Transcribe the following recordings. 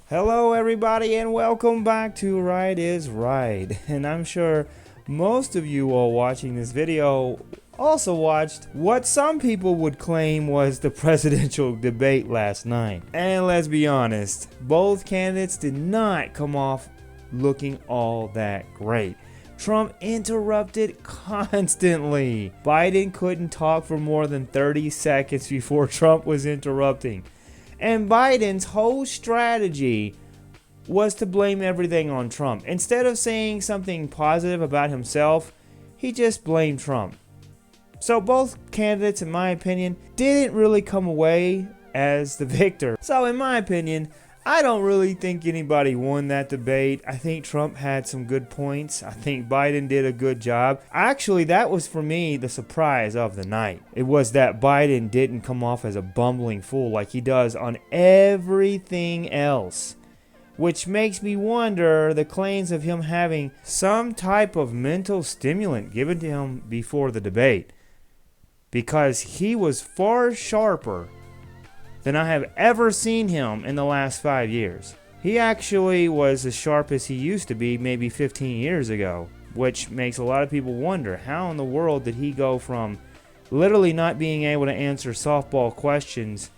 Hello everybody and welcome back to Right is Right. And I'm sure most of you all watching this video also watched what some people would claim was the presidential debate last night. And let's be honest, both candidates did not come off looking all that great. Trump interrupted constantly. Biden couldn't talk for more than 30 seconds before Trump was interrupting. And Biden's whole strategy was to blame everything on Trump. Instead of saying something positive about himself, he just blamed Trump. So both candidates, in my opinion, didn't really come away as the victor. So in my opinion, I don't really think anybody won that debate. I think Trump had some good points. I think Biden did a good job. Actually, that was for me the surprise of the night. It was that Biden didn't come off as a bumbling fool like he does on everything else. Which makes me wonder the claims of him having some type of mental stimulant given to him before the debate. Because he was far sharper than I have ever seen him in the last 5 years. He actually was as sharp as he used to be maybe 15 years ago, which makes a lot of people wonder how in the world did he go from literally not being able to answer softball questions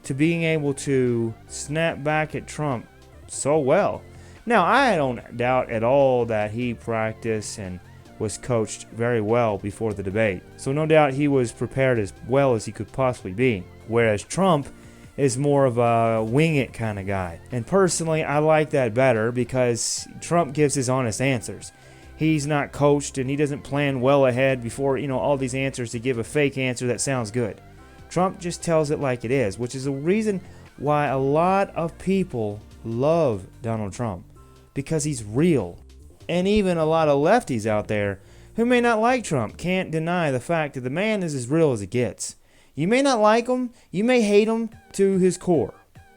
to being able to snap back at Trump so well. Now, I don't doubt at all that he practiced and was coached very well before the debate. So no doubt he was prepared as well as he could possibly be. Whereas Trump is more of a wing it kind of guy. And personally, I like that better because Trump gives his honest answers. He's not coached and he doesn't plan well ahead before, all these answers to give a fake answer that sounds good. Trump just tells it like it is, which is the reason why a lot of people love Donald Trump, because he's real. And even a lot of lefties out there who may not like Trump can't deny the fact that the man is as real as it gets. You may not like him, you may hate him to his core,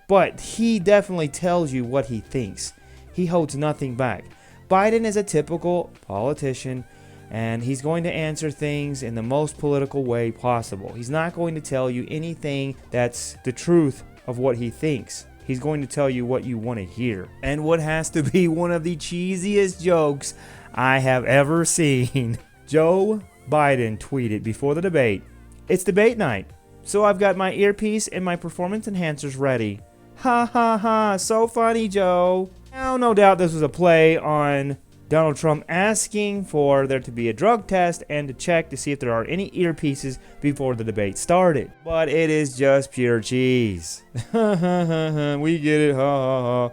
but he definitely tells you what he thinks. He holds nothing back. Biden is a typical politician, and he's going to answer things in the most political way possible. He's not going to tell you anything that's the truth of what he thinks. He's going to tell you what you want to hear. And what has to be one of the cheesiest jokes I have ever seen. Joe Biden tweeted before the debate, "It's debate night, so I've got my earpiece and my performance enhancers ready." Ha ha ha, so funny, Joe. Now, no doubt this was a play on Donald Trump asking for there to be a drug test and to check to see if there are any earpieces before the debate started. But it is just pure cheese. Ha ha ha ha, we get it, ha ha ha.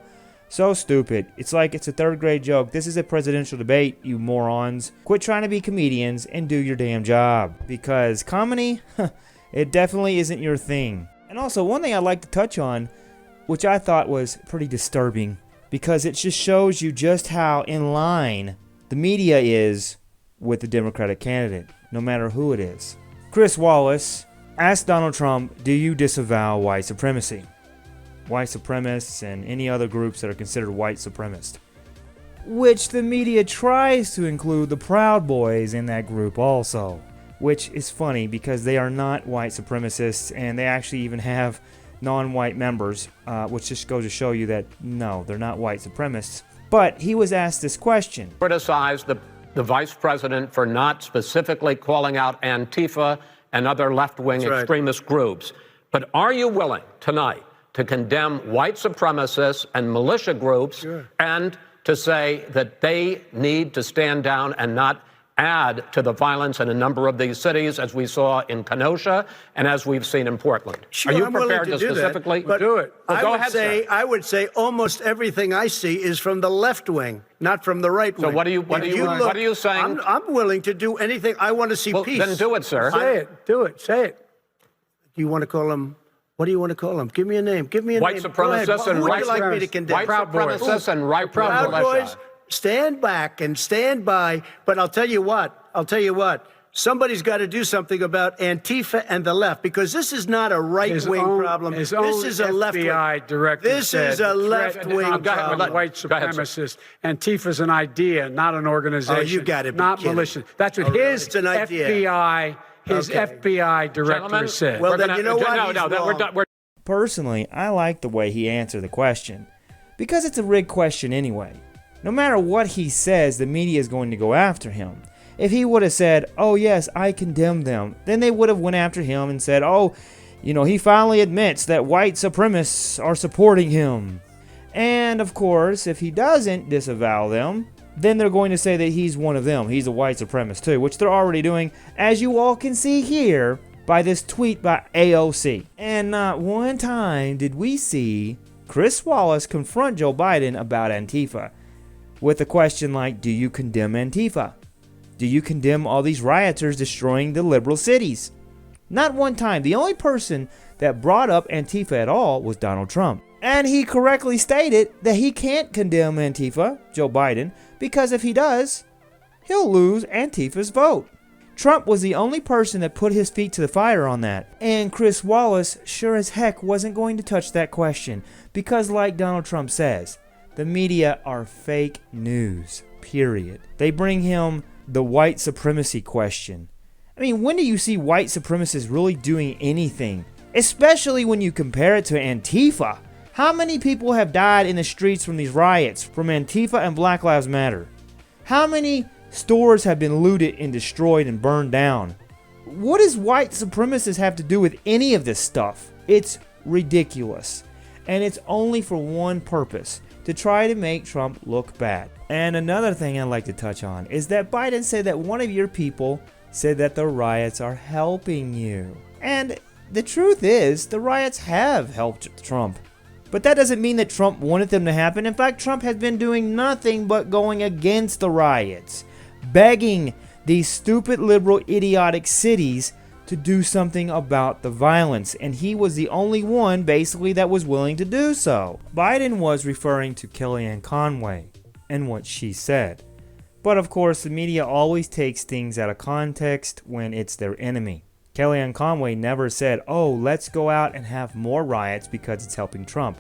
So stupid. It's like it's a third grade joke. This is a presidential debate, you morons. Quit trying to be comedians and do your damn job. Because comedy, it definitely isn't your thing. And also, one thing I'd like to touch on, which I thought was pretty disturbing, because it just shows you just how in line the media is with the Democratic candidate, no matter who it is. Chris Wallace asked Donald Trump, "Do you disavow white supremacy?" White supremacists and any other groups that are considered white supremacist. Which the media tries to include the Proud Boys in that group also. Which is funny because they are not white supremacists, and they actually even have non-white members, which just goes to show you that no, they're not white supremacists. But he was asked this question. Criticized the vice president for not specifically calling out Antifa and other left-wing extremist groups. But are you willing tonight to condemn white supremacists and militia groups and to say that they need to stand down and not add to the violence in a number of these cities, as we saw in Kenosha and as we've seen in Portland? Sure, are you I'm prepared to specifically do it? Well, go ahead, sir. I would say almost everything I see is from the left wing, not from the right wing. So what are you saying? I'm willing to do anything. I want to see peace. Then do it, sir. Say it. Do it. Say it. Do you want to call them? What do you want to call them? Give me a name. Give me a white name. Supremacists and who would you like me to condemn? White supremacists and right Proud Boys. Stand back and stand by. But I'll tell you what. Somebody's got to do something about Antifa and the left, because this is not a right-wing problem. This is a left-wing. FBI director This is a left-wing problem. White supremacist. Antifa's an idea, not an organization. Oh, you got to be not kidding. militia. That's what his FBI director said. Well, then you know what? Personally, I like the way he answered the question. Because it's a rigged question anyway. No matter what he says, the media is going to go after him. If he would have said, oh yes, I condemn them, then they would have went after him and said, oh, you know, he finally admits that white supremacists are supporting him. And of course, if he doesn't disavow them, then they're going to say that he's one of them. He's a white supremacist too, which they're already doing, as you all can see here by this tweet by AOC. And not one time did we see Chris Wallace confront Joe Biden about Antifa with a question like, do you condemn Antifa? Do you condemn all these rioters destroying the liberal cities? Not one time. The only person that brought up Antifa at all was Donald Trump. And he correctly stated that he can't condemn Antifa, Joe Biden, because if he does, he'll lose Antifa's vote. Trump was the only person that put his feet to the fire on that. And Chris Wallace sure as heck wasn't going to touch that question because, like Donald Trump says, the media are fake news, period. They bring him the white supremacy question. I mean, when do you see white supremacists really doing anything? Especially when you compare it to Antifa. How many people have died in the streets from these riots from Antifa and Black Lives Matter? How many stores have been looted and destroyed and burned down? What does white supremacists have to do with any of this stuff? It's ridiculous. And it's only for one purpose, to try to make Trump look bad. And another thing I'd like to touch on is that Biden said that one of your people said that the riots are helping you. And the truth is, the riots have helped Trump. But that doesn't mean that Trump wanted them to happen. In fact, Trump has been doing nothing but going against the riots, begging these stupid liberal idiotic cities to do something about the violence, and he was the only one basically that was willing to do so. Biden was referring to Kellyanne Conway and what she said. But of course, the media always takes things out of context when it's their enemy. Kellyanne Conway never said, oh, let's go out and have more riots because it's helping Trump.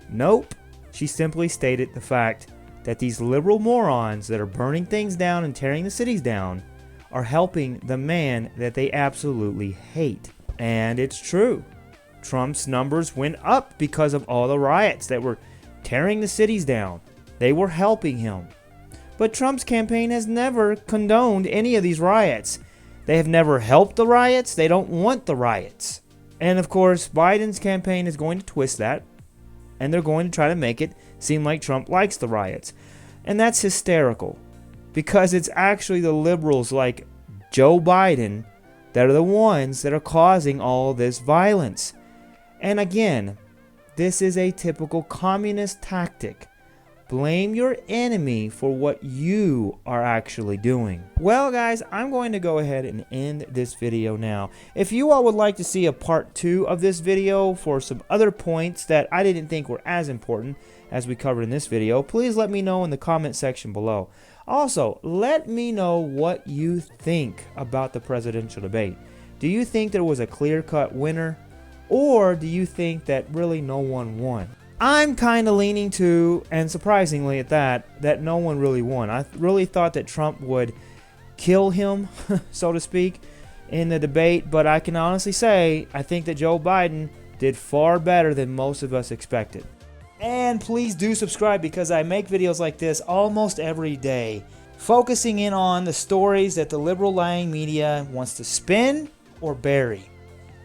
Nope. She simply stated the fact that these liberal morons that are burning things down and tearing the cities down are helping the man that they absolutely hate. And it's true. Trump's numbers went up because of all the riots that were tearing the cities down. They were helping him. But Trump's campaign has never condoned any of these riots. They have never helped the riots. They don't want the riots. And of course, Biden's campaign is going to twist that. And they're going to try to make it seem like Trump likes the riots. And that's hysterical. Because it's actually the liberals like Joe Biden that are the ones that are causing all this violence. And again, this is a typical communist tactic. Blame your enemy for what you are actually doing. Well guys, I'm going to go ahead and end this video now. If you all would like to see a part 2 of this video for some other points that I didn't think were as important as we covered in this video, please let me know in the comment section below. Also, let me know what you think about the presidential debate. Do you think there was a clear-cut winner? Or do you think that really no one won? I'm kind of leaning to, and surprisingly at that no one really won. I really thought that Trump would kill him, so to speak, in the debate. But I can honestly say, I think that Joe Biden did far better than most of us expected. And please do subscribe because I make videos like this almost every day, focusing in on the stories that the liberal lying media wants to spin or bury.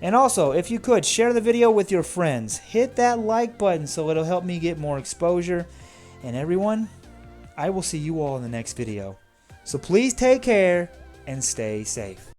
And also, if you could, share the video with your friends. Hit that like button so it'll help me get more exposure. And everyone, I will see you all in the next video. So please take care and stay safe.